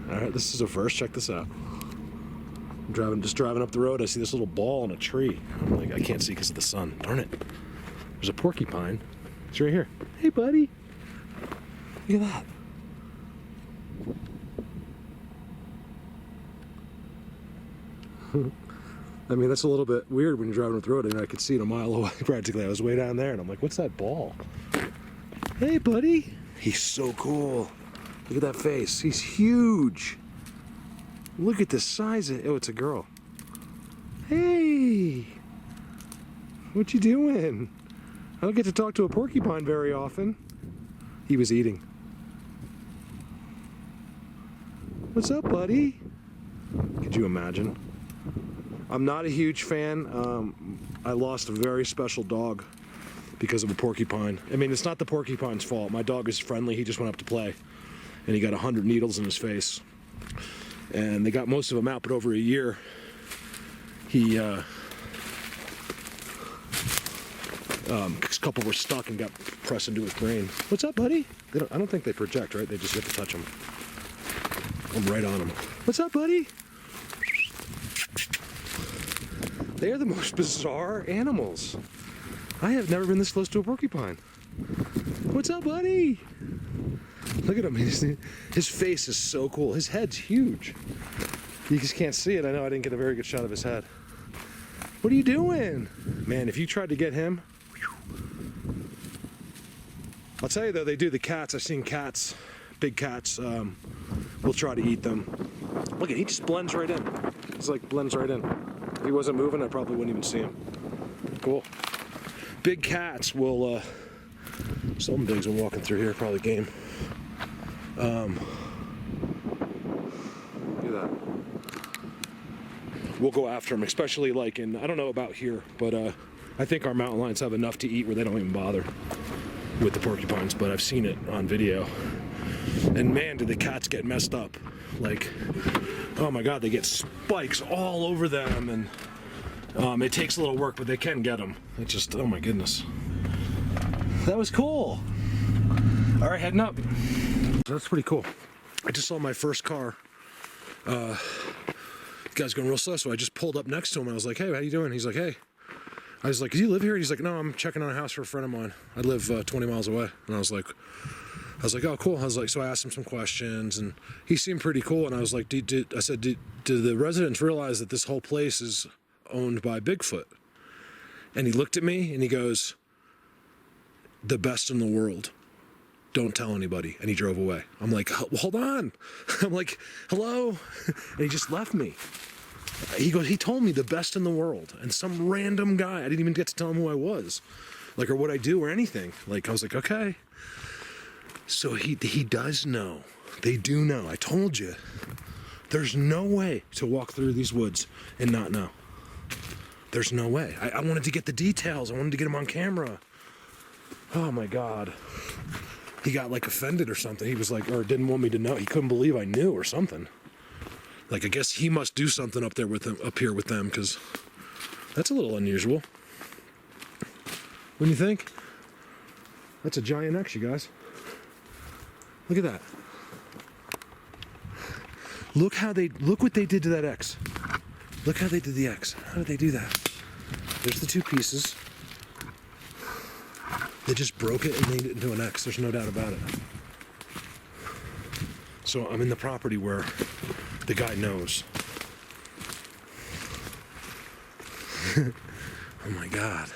All right, this is a first. Check this out. I'm just driving up the road. I see this little ball in a tree. I'm like, I can't see because of the sun. Darn it. There's a porcupine. It's right here. Hey, buddy. Look at that. I mean, that's a little bit weird when you're driving up the road and I could see it a mile away practically. I was way down there and I'm like, what's that ball? Hey, buddy. He's so cool. Look at that face. He's huge. Look at the size of it. Oh, it's a girl. Hey. What you doing? I don't get to talk to a porcupine very often. He was eating. What's up, buddy? Could you imagine? I'm not a huge fan. I lost a very special dog because of a porcupine. I mean, it's not the porcupine's fault. My dog is friendly. He just went up to play, and he got 100 needles in his face. And they got most of them out, but over a year, he, a couple were stuck and got pressed into his brain. What's up, buddy? I don't think they project, right? They just have to touch them. I'm right on them. What's up, buddy? They are the most bizarre animals. I have never been this close to a porcupine. What's up, buddy? Look at him. His face is so cool. His head's huge. You just can't see it. I know I didn't get a very good shot of his head. What are you doing? Man, if you tried to get him... I'll tell you though, they do the cats. I've seen cats, big cats, will try to eat them. Look at, he just blends right in. He's like blends right in. If he wasn't moving, I probably wouldn't even see him. Cool. Big cats will, some bigs are walking through here, probably game. Look at that. We'll go after them, especially like in, I don't know about here, but I think our mountain lions have enough to eat where they don't even bother with the porcupines, but I've seen it on video. And man, do the cats get messed up. Like, oh my God, they get spikes all over them, and it takes a little work, but they can get them. It's just, oh my goodness. That was cool. All right, heading up. That's pretty cool. I just saw my first car. The guy's going real slow, so I just pulled up next to him. I was like, hey, how you doing? He's like, hey. I was like, do you live here? He's like, no, I'm checking on a house for a friend of mine. I live 20 miles away. And I was like, oh, cool. I was like, so I asked him some questions, and he seemed pretty cool. And I was like, I said, do the residents realize that this whole place is owned by Bigfoot? And he looked at me and he goes, the best in the world. Don't tell anybody. And he drove away. I'm like, hold on. I'm like, hello? And he just left me. He goes, he told me the best in the world. And some random guy, I didn't even get to tell him who I was. Like, or what I do or anything. Like, I was like, okay. So he does know. They do know. I told you. There's no way to walk through these woods and not know. There's no way. I wanted to get the details. I wanted to get him on camera. Oh my God. He got like offended or something. He was like, or didn't want me to know. He couldn't believe I knew or something. Like, I guess he must do something up there with them, up here with them, because that's a little unusual. What do you think? That's a giant X, you guys. Look at that. Look what they did to that X. Look how they did the X. How did they do that? There's the two pieces. They just broke it and made it into an X. There's no doubt about it. So I'm in the property where the guy knows. Oh my God.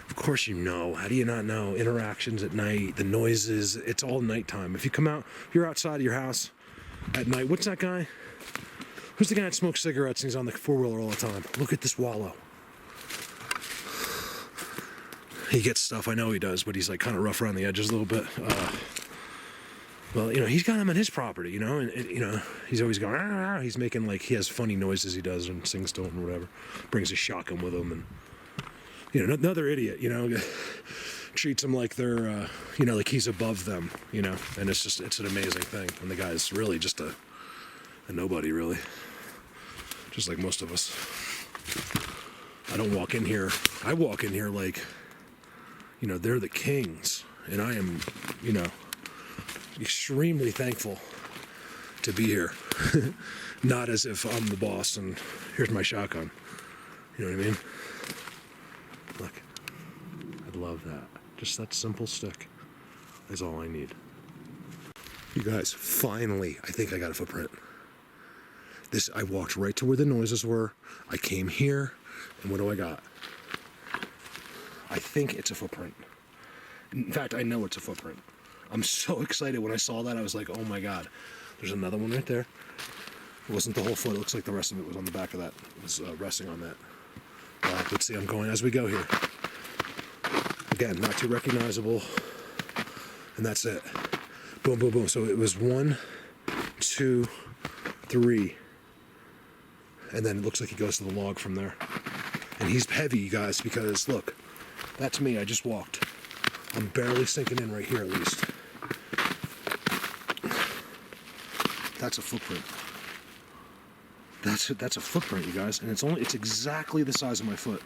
Of course you know. How do you not know? Interactions at night, the noises, it's all nighttime. If you come out, if you're outside of your house at night, what's that guy? Who's the guy that smokes cigarettes and he's on the four-wheeler all the time? Look at this wallow. He gets stuff, I know he does, but he's like kind of rough around the edges a little bit. Well, you know, he's got him on his property, you know, and you know, he's always going, ah, he's making like, he has funny noises he does and sings to him or whatever. Brings a shotgun with him, and, you know, another idiot, you know, treats him like they're, you know, like he's above them, you know, and it's just, it's an amazing thing. And the guy's really just a nobody, really. Just like most of us. I don't walk in here, I walk in here like, you know, they're the kings, and I am, you know, extremely thankful to be here. Not as if I'm the boss and here's my shotgun. You know what I mean? Look, I love that. Just that simple stick is all I need. You guys, finally, I think I got a footprint. I walked right to where the noises were. I came here, and what do I got? I think it's a footprint. In fact, I know it's a footprint. I'm so excited when I saw that. I was like, oh my God. There's another one right there. It wasn't the whole foot. It looks like the rest of it was on the back of that. It was resting on that. Let's see, I'm going as we go here. Again, not too recognizable. And that's it. Boom, boom, boom. So it was 1, 2, 3. And then it looks like he goes to the log from there. And he's heavy, you guys, because look, that's me. I just walked. I'm barely sinking in right here at least. That's a footprint. That's a footprint, you guys. And it's exactly the size of my foot.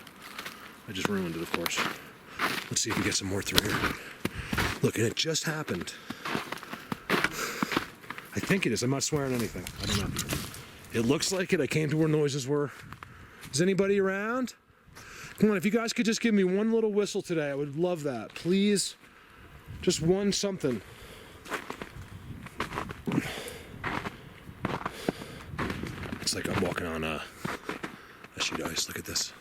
I just ruined it, of course. Let's see if we get some more through here. Look, and it just happened. I think it is. I'm not swearing anything. I don't know. It looks like it. I came to where noises were. Is anybody around? Come on, if you guys could just give me one little whistle today, I would love that. Please. Just one something. It's like I'm walking on a sheet of ice. Look at this.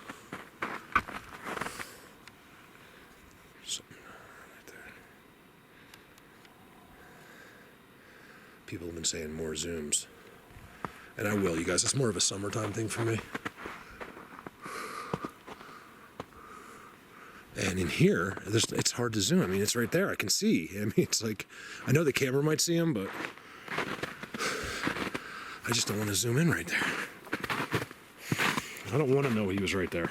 Something right there. People have been saying more zooms. And I will, you guys. It's more of a summertime thing for me. And in here, it's hard to zoom. I mean, it's right there. I can see. I mean, it's like, I know the camera might see him, but I just don't want to zoom in right there. I don't want to know he was right there.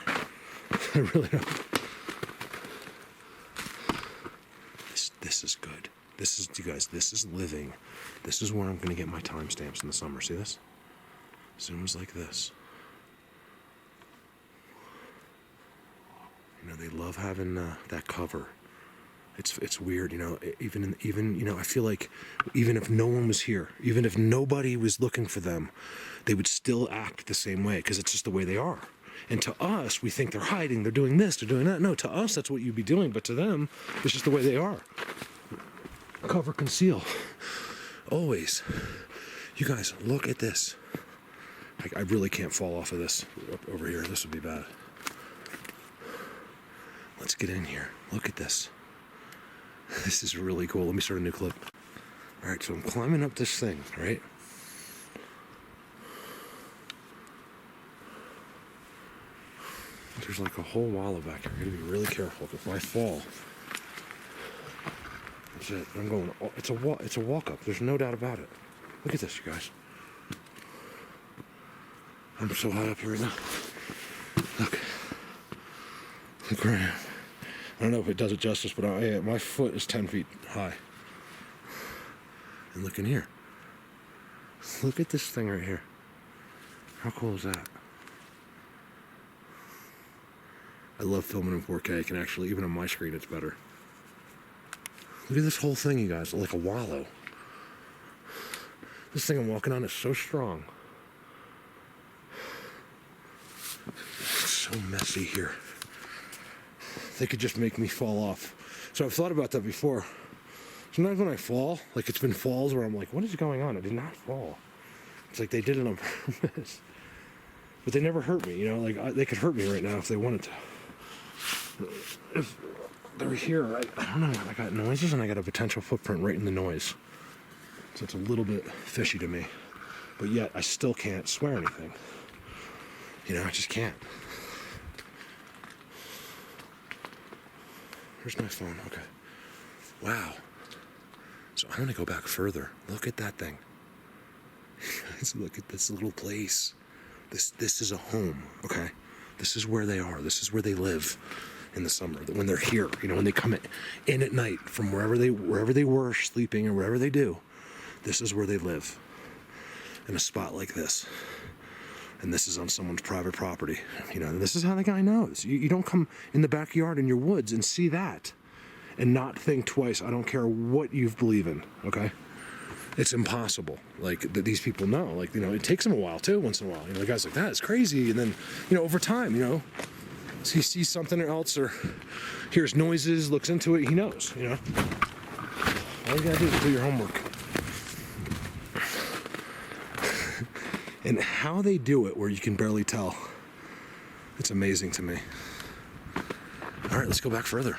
I really don't. This is good. This is, you guys, this is living. This is where I'm going to get my timestamps in the summer. See this? Zooms like this. You know, they love having that cover. It's weird, you know. Even you know, I feel like even if no one was here, even if nobody was looking for them, they would still act the same way because it's just the way they are. And to us, we think they're hiding, they're doing this, they're doing that. No, to us, that's what you'd be doing, but to them, it's just the way they are. Cover, conceal, always. You guys, look at this. I really can't fall off of this over here. This would be bad. Let's get in here. Look at this. This is really cool. Let me start a new clip. All right, so I'm climbing up this thing, right? There's like a whole wallow back here. I gotta be really careful if I fall. That's it. I'm going. It's a walk up. There's no doubt about it. Look at this, you guys. I'm so high up here right now. Look where I am. I don't know if it does it justice, but my foot is 10 feet high. And look in here. Look at this thing right here. How cool is that? I love filming in 4K. I can actually, even on my screen, it's better. Look at this whole thing, you guys, like a wallow. This thing I'm walking on is so strong. It's so messy here. They could just make me fall off. So I've thought about that before. Sometimes when I fall, like it's been falls where I'm like, what is going on? I did not fall. It's like they did it on purpose. But they never hurt me, you know? Like they could hurt me right now if they wanted to. If they're here, I don't know. I got noises and I got a potential footprint right in the noise. So it's a little bit fishy to me. But yet I still can't swear anything. You know, I just can't. Where's my phone? Okay. Wow. So I'm gonna go back further. Look at that thing. Guys, look at this little place. This is a home, okay? This is where they are. This is where they live in the summer. When they're here, you know, when they come in at night from wherever they were sleeping or wherever they do, this is where they live. In a spot like this. And this is on someone's private property. You know, this is how the guy knows. You don't come in the backyard in your woods and see that and not think twice. I don't care what you believe in, okay? it's impossible. Like, that these people know. Like, you know, it takes them a while too, once in a while. You know, guys like, that is crazy. And then, you know, over time, you know, so he sees something else or hears noises, looks into it, he knows, you know. All you gotta do is do your homework. And how they do it where you can barely tell, it's amazing to me. All right, let's go back further.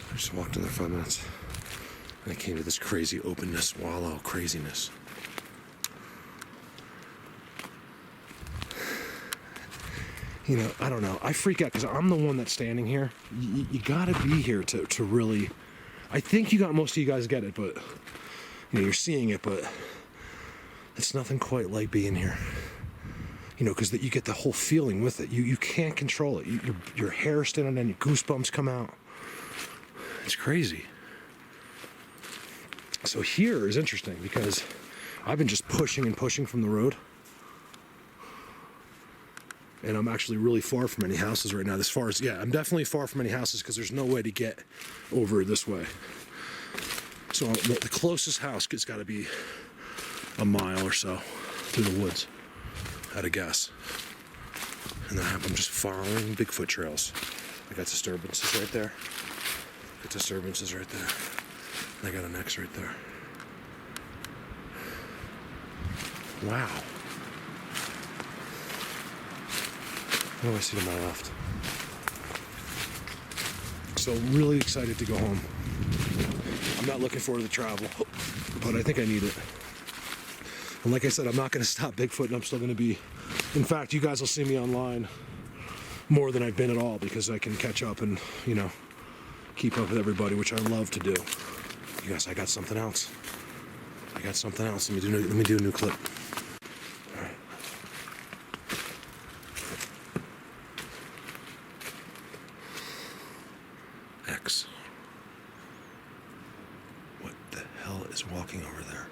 I just walked in there 5 minutes and I came to this crazy openness, wallow craziness. You know, I don't know. I freak out because I'm the one that's standing here. You gotta be here to really, I think most of you guys get it, but you know, you're seeing it, but it's nothing quite like being here. You know, because you get the whole feeling with it. You can't control it. Your hair standing on, your goosebumps come out. It's crazy. So here is interesting because I've been just pushing and pushing from the road. And I'm actually really far from any houses right now. As far as, I'm definitely far from any houses because there's no way to get over this way. So the closest house has got to be a mile or so through the woods, at a guess. And then I'm just following Bigfoot trails. I got disturbances right there. Got disturbances right there. And I got an X right there. Wow. What do I see to my left? So really excited to go home. I'm not looking forward to the travel, but I think I need it. And like I said, I'm not going to stop Bigfoot, and I'm still going to be, in fact, you guys will see me online more than I've been at all because I can catch up and, you know, keep up with everybody, which I love to do. You guys, I got something else. Let me do a new clip. All right. X. What the hell is walking over there?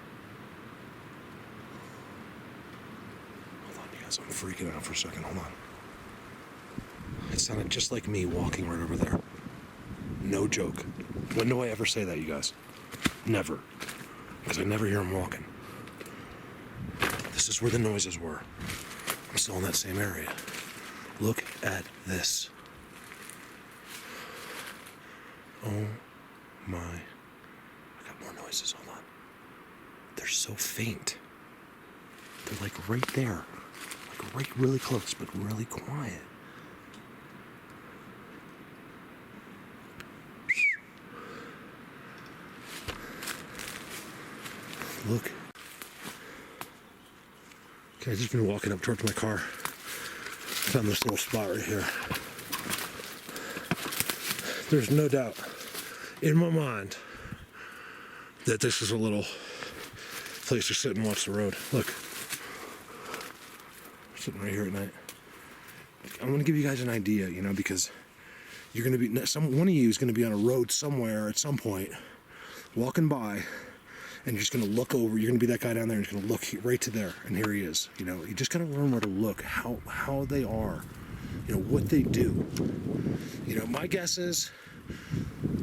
Hold on, you guys. I'm freaking out for a second. Hold on. It sounded just like me walking right over there. No joke. When do I ever say that, you guys? Never. Because I never hear him walking. This is where the noises were. I'm still in that same area. Look at this. Oh my. I got more noises. Hold on. They're so faint. They're like right there. Like right really close, but really quiet. Look. Okay, I've just been walking up towards my car. Found this little spot right here. There's no doubt in my mind that this is a little place to sit and watch the road. Look. I'm sitting right here at night. I'm going to give you guys an idea, you know, because you're going to be, one of you is going to be on a road somewhere at some point, walking by, and you're just going to look over. You're going to be that guy down there and you're going to look right to there, and here he is. You know, you just got to learn where to look, how they are, you know, what they do. You know, my guess is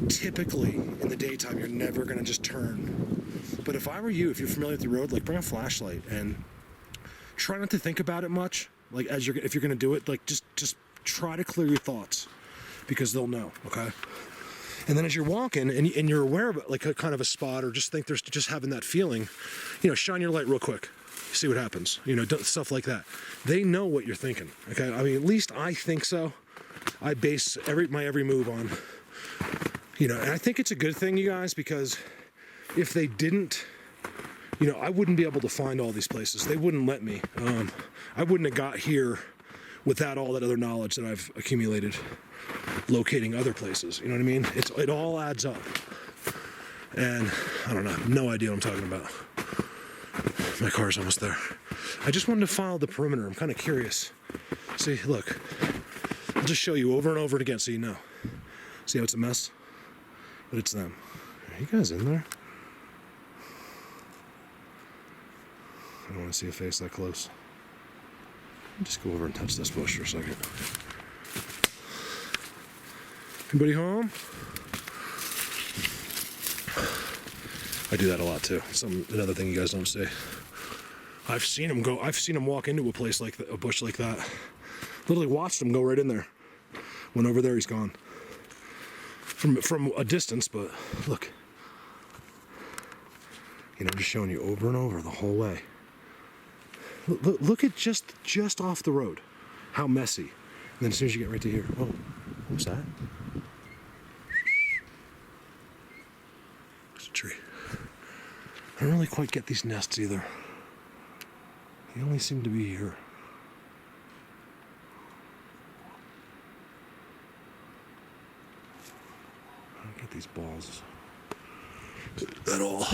typically in the daytime you're never going to just turn. But if I were you, if you're familiar with the road, like bring a flashlight and try not to think about it much. Like if you're going to do it, like just try to clear your thoughts because they'll know, okay? And then as you're walking and you're aware of it, like a kind of a spot or just think there's just having that feeling, you know, shine your light real quick. See what happens. You know, stuff like that. They know what you're thinking. Okay. I mean, at least I think so. I base my every move on, you know, and I think it's a good thing, you guys, because if they didn't, you know, I wouldn't be able to find all these places. They wouldn't let me. I wouldn't have got here without all that other knowledge that I've accumulated locating other places. You know what I mean? It all adds up. And I don't know, no idea what I'm talking about. My car's almost there. I just wanted to follow the perimeter. I'm kind of curious. See, look, I'll just show you over and over again so you know. See how it's a mess? But it's them. Are you guys in there? I don't want to see a face that close. Just go over and touch this bush for a second. Anybody home? I do that a lot too. Another thing you guys don't see. I've seen him walk into a place like a bush like that. Literally watched him go right in there. Went over there, he's gone. From a distance, but look. You know, I'm just showing you over and over the whole way. Look at just off the road, how messy. And then as soon as you get right to here, oh, what's that? There's a tree. I don't really quite get these nests either. They only seem to be here. I don't get these balls at all.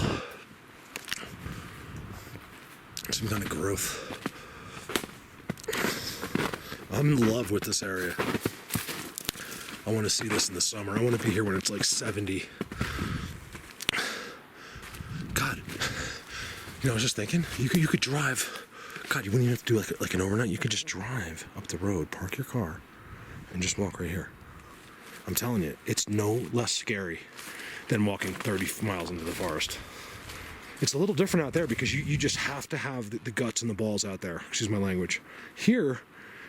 Some kind of growth. I'm in love with this area. I want to see this in the summer. I want to be here when it's like 70. God, you know, I was just thinking, you could drive. God, you wouldn't even have to do like an overnight. You could just drive up the road, park your car, and just walk right here. I'm telling you, it's no less scary than walking 30 miles into the forest. It's a little different out there because you just have to have the guts and the balls out there. Excuse my language. Here,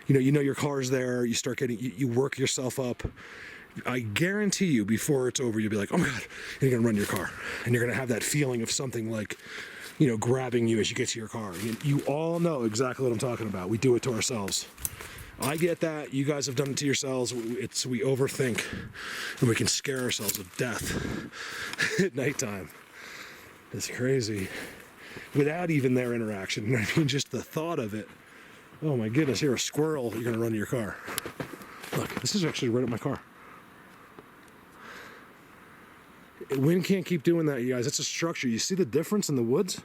you know your car's there. You start getting, you work yourself up. I guarantee you, before it's over, you'll be like, oh my God, and you're gonna run your car, and you're gonna have that feeling of something like, you know, grabbing you as you get to your car. You all know exactly what I'm talking about. We do it to ourselves. I get that. You guys have done it to yourselves. We overthink, and we can scare ourselves to death at nighttime. It's crazy. Without even their interaction. I mean, just the thought of it. Oh my goodness, you're a squirrel, you're gonna run to your car. Look, this is actually right at my car. Wind can't keep doing that, you guys. It's a structure. You see the difference in the woods?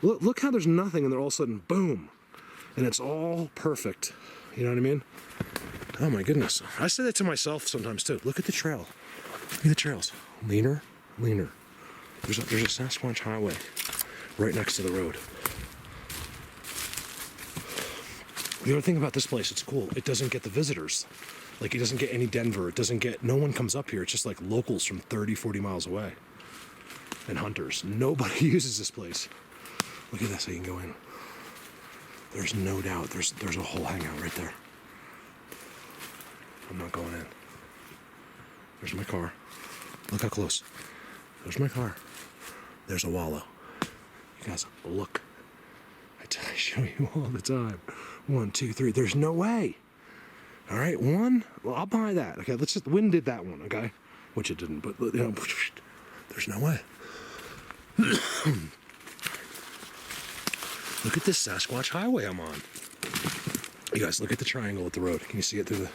Look how there's nothing and then all of a sudden, boom. And it's all perfect. You know what I mean? Oh my goodness. I say that to myself sometimes too. Look at the trail. Look at the trails. Leaner, leaner. There's a Sasquatch highway right next to the road. The other thing about this place, it's cool. It doesn't get the visitors. Like, it doesn't get any Denver. It doesn't get, no one comes up here. It's just like locals from 30, 40 miles away. And hunters. Nobody uses this place. Look at this, how you can go in. There's no doubt. There's a whole hangout right there. I'm not going in. There's my car. Look how close. There's my car. There's a wallow. You guys, look. I show you all the time. 1, 2, 3. There's no way. All right, one. Well, I'll buy that. Okay, let's just. Wind did that one. Okay, which it didn't. But you know, there's no way. Look at this Sasquatch highway I'm on. You guys, look at the triangle at the road. Can you see it through the?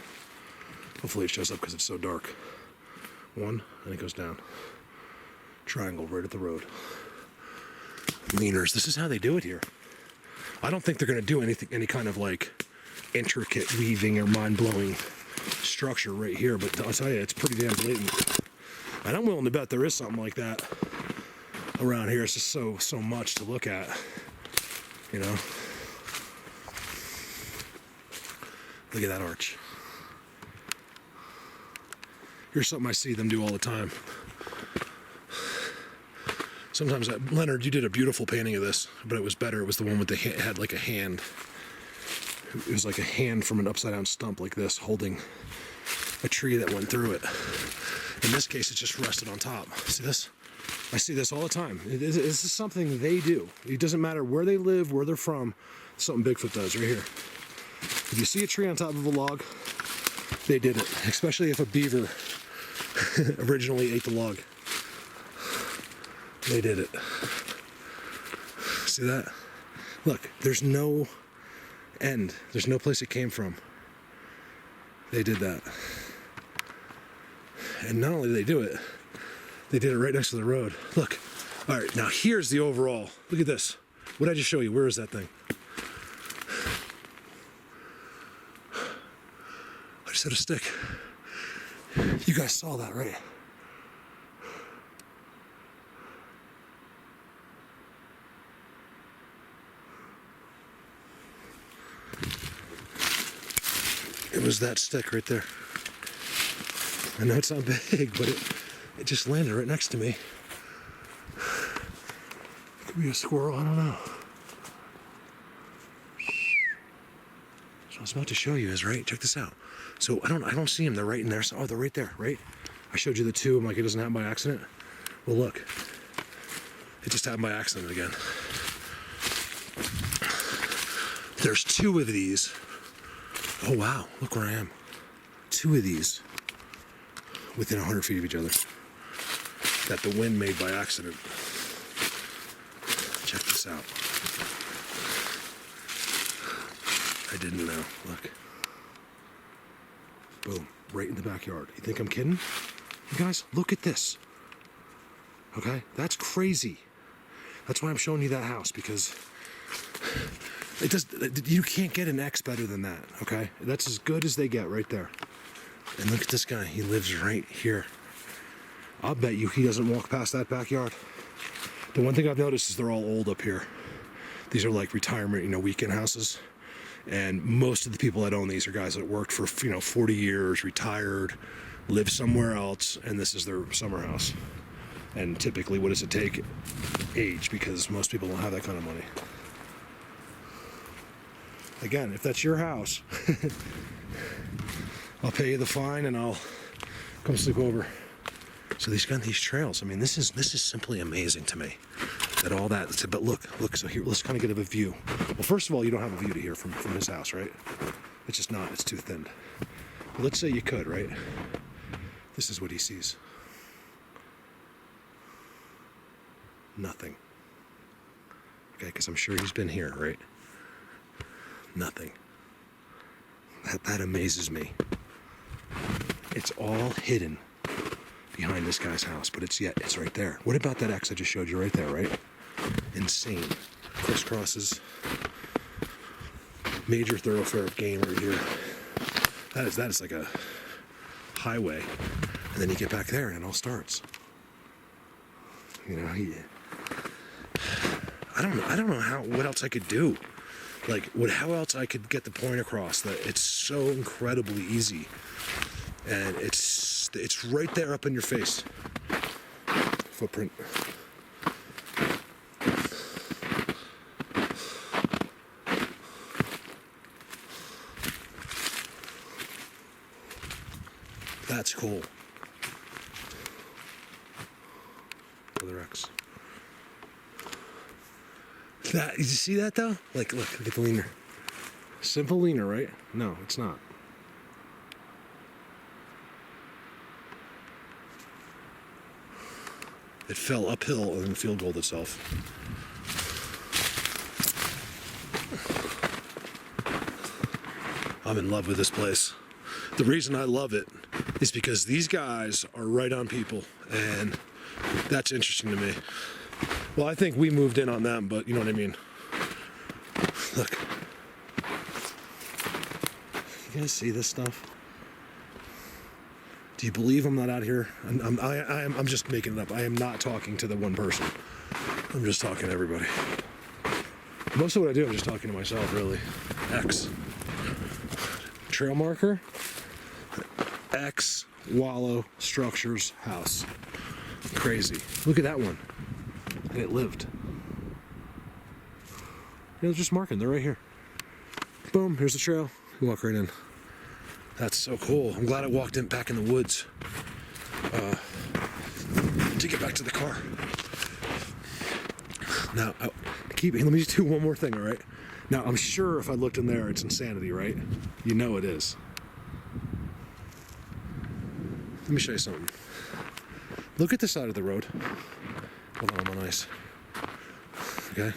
Hopefully it shows up because it's so dark. One, and it goes down. Triangle right at the road. Leaners. This is how they do it here. I don't think they're going to do any kind of like intricate weaving or mind-blowing structure right here, but I'll tell you, it's pretty damn blatant. And I'm willing to bet there is something like that around here. It's just so much to look at, you know. Look at that arch. Here's something I see them do all the time. Sometimes, Leonard, you did a beautiful painting of this, but it was better. It was the one with the had like a hand. It was like a hand from an upside down stump like this, holding a tree that went through it. In this case, it just rested on top. See this? I see this all the time. This is something they do. It doesn't matter where they live, where they're from. It's something Bigfoot does right here. If you see a tree on top of a log, they did it. Especially if a beaver originally ate the log. They did it. See that? Look, there's no end. There's no place it came from. They did that. And not only did they do it, they did it right next to the road. Look. All right, now here's the overall. Look at this. What did I just show you? Where is that thing? I just had a stick. You guys saw that, right? It was that stick right there. I know it's not big, but it just landed right next to me. Could be a squirrel, I don't know. So I was about to show you is right. Check this out. So I don't see them. They're right in there. Oh, they're right there, right? I showed you the two. I'm like, it doesn't happen by accident. Well, look. It just happened by accident again. There's two of these. Oh, wow. Look where I am. Two of these within 100 feet of each other that the wind made by accident. Check this out. I didn't know. Look. Boom. Right in the backyard. You think I'm kidding? You guys, look at this. Okay? That's crazy. That's why I'm showing you that house, because you can't get an X better than that, okay? That's as good as they get right there. And look at this guy. He lives right here. I'll bet you he doesn't walk past that backyard. The one thing I've noticed is they're all old up here. These are like retirement, weekend houses. And most of the people that own these are guys that worked for, 40 years, retired, live somewhere else, and this is their summer house. And typically, what does it take? Age, because most people don't have that kind of money. Again, if that's your house, I'll pay you the fine and I'll come sleep over. So these got these trails. I mean, this is simply amazing to me. That all that, but look. So here, let's kind of get a view. Well, first of all, you don't have a view to here from his house, right? It's just not. It's too thin. But let's say you could, right? This is what he sees. Nothing. Okay, because I'm sure he's been here, right? Nothing. That amazes me. It's all hidden behind this guy's house, but it's right there. What about that X I just showed you right there, right? Insane. Crisscrosses. Major thoroughfare of game right here. That is like a highway. And then you get back there and it all starts. I don't know what else I could do. How else I could get the point across that it's so incredibly easy. And it's right there up in your face. Footprint. That's cool. Other X. Did you see that though? Look at the leaner. Simple leaner, right? No, it's not. It fell uphill and then field goaled itself. I'm in love with this place. The reason I love it is because these guys are right on people, and that's interesting to me. Well, I think we moved in on them, but you know what I mean. Look. You guys see this stuff? Do you believe I'm not out here? I'm just making it up. I am not talking to the one person. I'm just talking to everybody. Most of what I do, I'm just talking to myself, really. X. Trail marker. X. Wallow Structures house. Crazy. Look at that one. And it lived. They're just marking. They're right here. Boom. Here's the trail. You walk right in. That's so cool. I'm glad I walked in back in the woods to get back to the car. Now, let me just do one more thing, all right? Now, I'm sure if I looked in there, it's insanity, right? You know it is. Let me show you something. Look at the side of the road. Hold on, I'm on ice. Okay?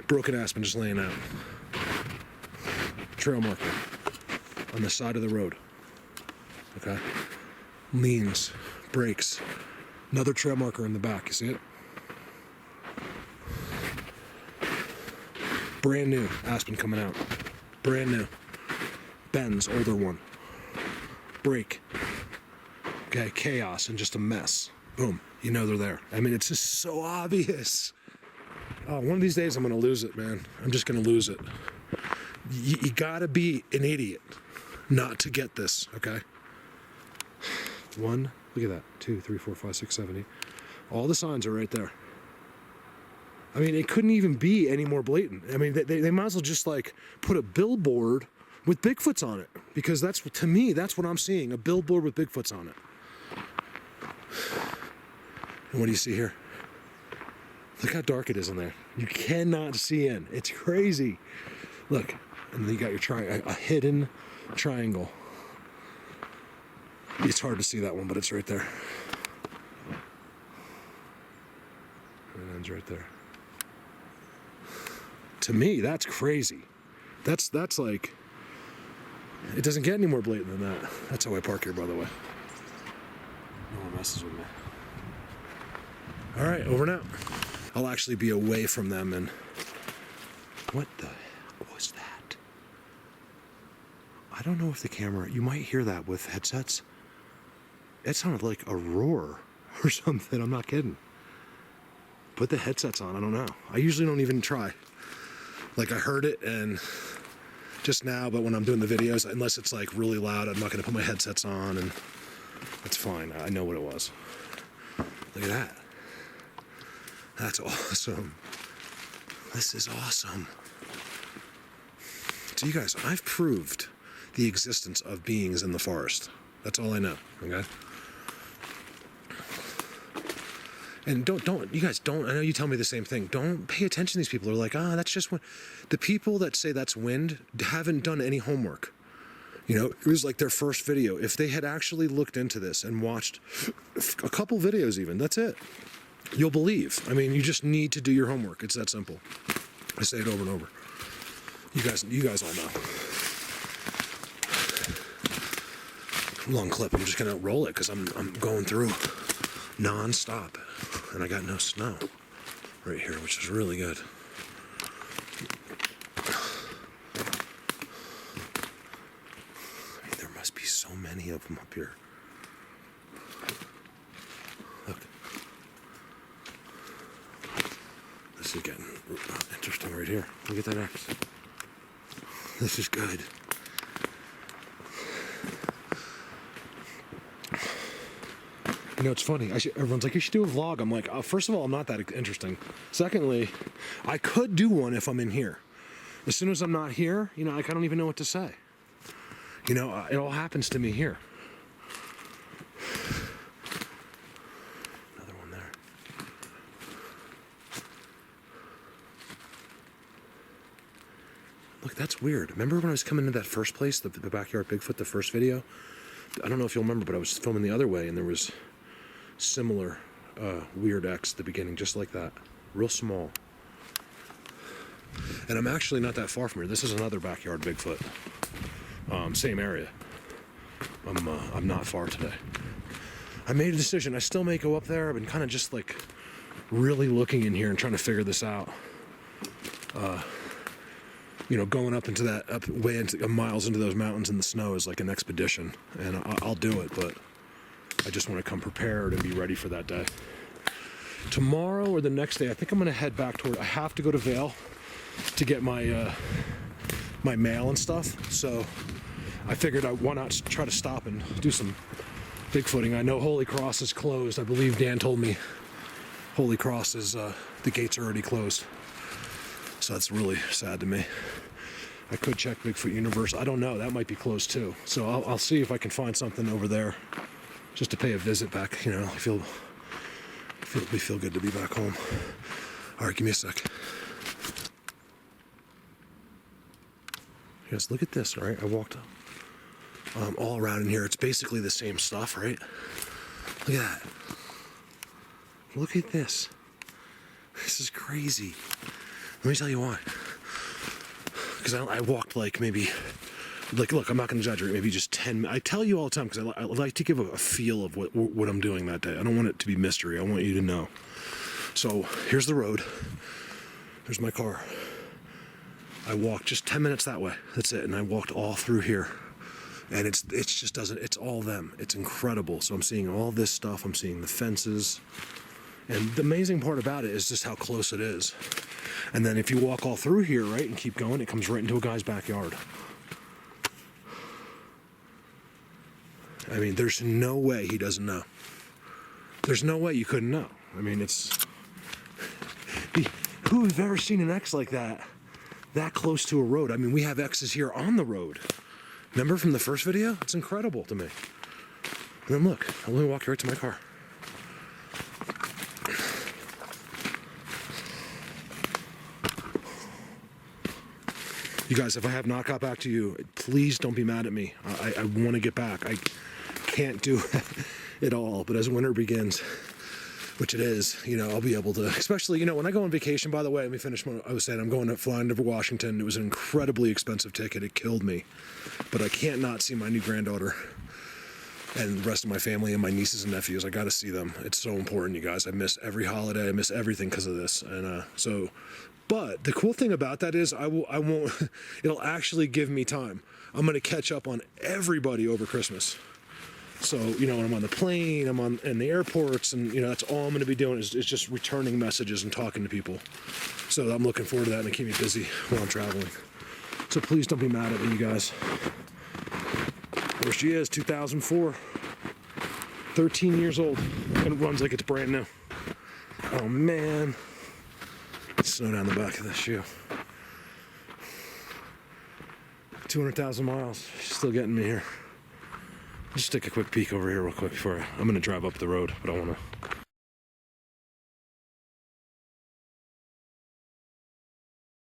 Broken aspen just laying out. Trail marker on the side of the road. Okay? Leans, breaks. Another trail marker in the back. You see it? Brand new aspen coming out. Brand new. Bends, older one. Break. Okay, chaos and just a mess. Boom. You know they're there. I mean, it's just so obvious. One of these days I'm going to lose it, man. I'm just going to lose it. You gotta be an idiot not to get this, okay? 1, look at that. 2, 3, 4, 5, 6, 7, 8. All the signs are right there. I mean, it couldn't even be any more blatant. I mean, they might as well just like put a billboard with Bigfoots on it, because that's, to me, that's what I'm seeing, a billboard with Bigfoots on it. And what do you see here? Look how dark it is in there. You cannot see in. It's crazy. Look, and then you got your a hidden triangle. It's hard to see that one, but it's right there. And it ends right there. To me, that's crazy. That's like, it doesn't get any more blatant than that. That's how I park here, by the way. No one messes with me. All right, over and out. I'll actually be away from them. And what the heck was that? I don't know if the camera, you might hear that with headsets. It sounded like a roar or something. I'm not kidding. Put the headsets on. I don't know. I usually don't even try. Like, I heard it and just now, but when I'm doing the videos, unless it's like really loud, I'm not going to put my headsets on, and it's fine. I know what it was. Look at that. That's awesome. This is awesome. So you guys, I've proved the existence of beings in the forest. That's all I know, okay? And don't, you guys don't, I know you tell me the same thing. Don't pay attention to these people who are like, that's just wind. The people that say that's wind haven't done any homework. You know, it was like their first video. If they had actually looked into this and watched a couple videos even, that's it. You'll believe. I mean, you just need to do your homework. It's that simple. I say it over and over. You guys all know. Long clip. I'm just gonna roll it because I'm going through non-stop, and I got no snow right here, which is really good. I mean, there must be so many of them up here. Look. This is getting interesting right here. Look at that X. This is good. You know, it's funny. Everyone's like, you should do a vlog. I'm like, first of all, I'm not that interesting. Secondly, I could do one if I'm in here. As soon as I'm not here, you know, I don't even know what to say. You know, it all happens to me here. Another one there. Look, that's weird. Remember when I was coming to that first place, the backyard Bigfoot, the first video? I don't know if you'll remember, but I was filming the other way, and there was similar weird X at the beginning, just like that, real small. And I'm actually not that far from here. This is another backyard Bigfoot, same area. I'm not far today. I made a decision. I still may go up there. I've been kind of just like really looking in here and trying to figure this out. You know, going up into that, way into miles into those mountains in the snow is like an expedition, and I'll do it, but I just want to come prepared and be ready for that day. Tomorrow or the next day, I think I'm going to head back toward, I have to go to Vail to get my my mail and stuff, so I figured why not try to stop and do some Bigfooting. I know Holy Cross is closed. I believe Dan told me Holy Cross is, the gates are already closed. So that's really sad to me. I could check Bigfoot Universe. I don't know. That might be closed too. So I'll see if I can find something over there just to pay a visit back. You know, we feel good to be back home. All right, give me a sec. Yes, look at this, all right? I walked all around in here. It's basically the same stuff, right? Look at that. Look at this. This is crazy. Let me tell you why. Because I walked like maybe, like, look, I'm not going to exaggerate, maybe just 10 minutes. I tell you all the time because I like to give a feel of what I'm doing that day. I don't want it to be mystery. I want you to know. So here's the road. There's my car. I walked just 10 minutes that way. That's it. And I walked all through here. And it's just doesn't, it's all them. It's incredible. So I'm seeing all this stuff. I'm seeing the fences. And the amazing part about it is just how close it is. And then if you walk all through here, right, and keep going, it comes right into a guy's backyard. I mean, there's no way he doesn't know. There's no way you couldn't know. I mean, it's... Who have ever seen an X like that close to a road? I mean, we have X's here on the road. Remember from the first video? It's incredible to me. And then look, I only walked right to my car. You guys, if I have not got back to you, please don't be mad at me. I want to get back. I can't do it all, but as winter begins, which it is, you know, I'll be able to, especially, you know, when I go on vacation, by the way, let me finish what I was saying. I'm going flying over Washington. It was an incredibly expensive ticket. It killed me, but I can't not see my new granddaughter and the rest of my family and my nieces and nephews. I got to see them. It's so important, you guys. I miss every holiday. I miss everything because of this. And but the cool thing about that is I won't, it'll actually give me time. I'm going to catch up on everybody over Christmas. So, you know, when I'm on the plane, I'm in the airports, and, you know, that's all I'm going to be doing is just returning messages and talking to people. So I'm looking forward to that, and it keep me busy while I'm traveling. So please don't be mad at me, you guys. There she is, 2004. 13 years old, and runs like it's brand new. Oh, man. Snow down the back of the shoe. 200,000 miles. She's still getting me here. Just take a quick peek over here real quick before I'm going to drive up the road, but I want to